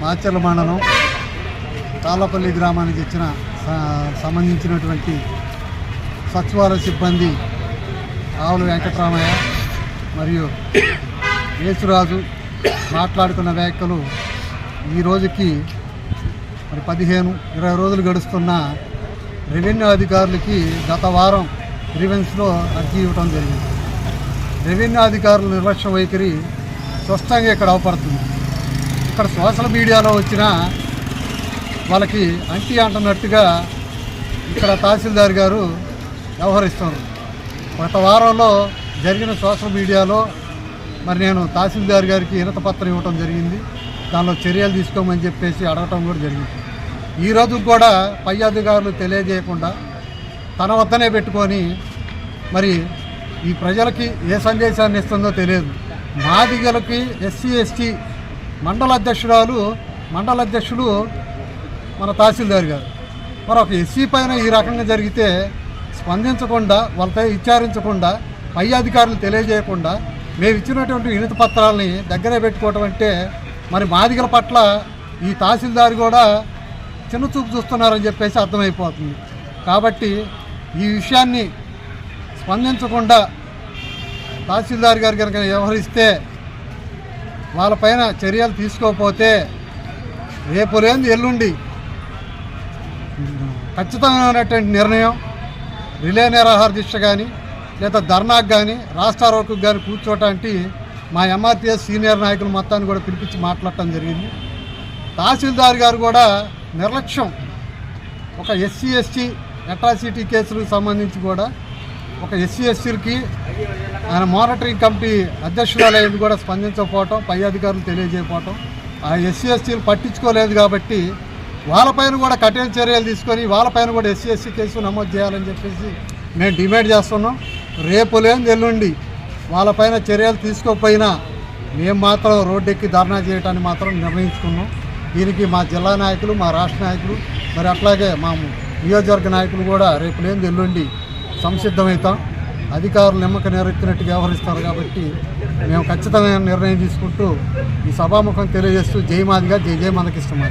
మాచర్ల మండలం తాళ్ళపల్లి గ్రామానికి సంబంధించినటువంటి సచివాలయ సిబ్బంది ఆవుల వెంకటరామయ్య మరియు యేసురాజు మాట్లాడుకున్న వ్యాఖ్యలు ఈ రోజుకి మరి 15-20 రోజులు గడుస్తున్న రెవెన్యూ అధికారులకి గత వారం గ్రీవెన్స్లో అర్జీ ఇవ్వడం జరిగింది. రెవెన్యూ అధికారుల నిర్లక్ష్య వైఖరి స్పష్టంగా ఇక్కడ అవపడుతుంది. ఇక్కడ సోషల్ మీడియాలో వచ్చిన వాళ్ళకి అంటున్నట్టుగా ఇక్కడ తహసీల్దార్ గారు వ్యవహరిస్తున్నారు. గత వారంలో జరిగిన సోషల్ మీడియాలో మరి నేను తహసీల్దార్ గారికి వినతి పత్రం ఇవ్వడం జరిగింది. దానిలో చర్యలు తీసుకోమని చెప్పేసి అడగటం కూడా జరిగింది. ఈరోజు కూడా పై అధికారులు తెలియజేయకుండా తన వద్దనే పెట్టుకొని మరి ఈ ప్రజలకి ఏ సందేశాన్ని ఇస్తుందో తెలియదు. మాదిగలకి ఎస్సీ ఎస్టీ మండల అధ్యక్షుడు మన తహసీల్దార్ గారు మరి ఒక ఎస్సీ పైన ఈ రకంగా జరిగితే స్పందించకుండా వాళ్ళపై విచారించకుండా పై అధికారులు తెలియజేయకుండా మేము ఇచ్చినటువంటి వినతి పత్రాలని దగ్గరే పెట్టుకోవటం అంటే మరి మాదిగల పట్ల ఈ తహసీల్దార్ కూడా చిన్న చూపు చూస్తున్నారని చెప్పేసి అర్థమైపోతుంది. కాబట్టి ఈ విషయాన్ని స్పందించకుండా తహసీల్దార్ గారు కనుక వ్యవహరిస్తే వాళ్ళపైన చర్యలు తీసుకోకపోతే రేపు లేని ఎల్లుండి ఖచ్చితమైనటువంటి నిర్ణయం రిలే నిరాహార దీక్ష కానీ లేదా ధర్నాకు కానీ రాష్ట్ర రోడ్డుకు కానీ కూర్చోవటానికి మా ఎంఆర్టీఎస్ సీనియర్ నాయకులు మొత్తాన్ని కూడా పిలిపించి మాట్లాడటం జరిగింది. తహసీల్దార్ గారు కూడా నిర్లక్ష్యం ఒక ఎస్సీ ఎస్టీ అట్రాసిటీ కేసులకు సంబంధించి కూడా ఒక ఎస్సీ ఎస్టీలకి ఆయన మానిటరింగ్ కమిటీ అధ్యక్షురాలయ్యేది కూడా స్పందించకపోవటం, పై అధికారులు తెలియజేయకపోవటం, ఆ ఎస్సీ ఎస్టీలు పట్టించుకోలేదు. కాబట్టి వాళ్ళపైన కూడా కఠిన చర్యలు తీసుకొని వాళ్ళపైన కూడా ఎస్సీ ఎస్టీ కేసు నమోదు చేయాలని చెప్పేసి మేము డిమాండ్ చేస్తున్నాం. రేపు లేని ఎల్లుండి వాళ్ళపైన చర్యలు తీసుకోకపోయినా మేము మాత్రం రోడ్డెక్కి ధర్నా చేయడానికి మాత్రం నిర్ణయించుకున్నాం. దీనికి మా జిల్లా నాయకులు, మా రాష్ట్ర నాయకులు, మరి అట్లాగే మా నియోజకవర్గ నాయకులు కూడా రేపు లేని ఎల్లుండి సంసిద్ధమవుతాం. అధికారులు నిమ్మక నెరెత్తినట్టు వ్యవహరిస్తారు కాబట్టి మేము ఖచ్చితమైన నిర్ణయం తీసుకుంటూ ఈ సభాముఖం తెలియజేస్తూ జై మాదిగా జై జై మనకిష్టం.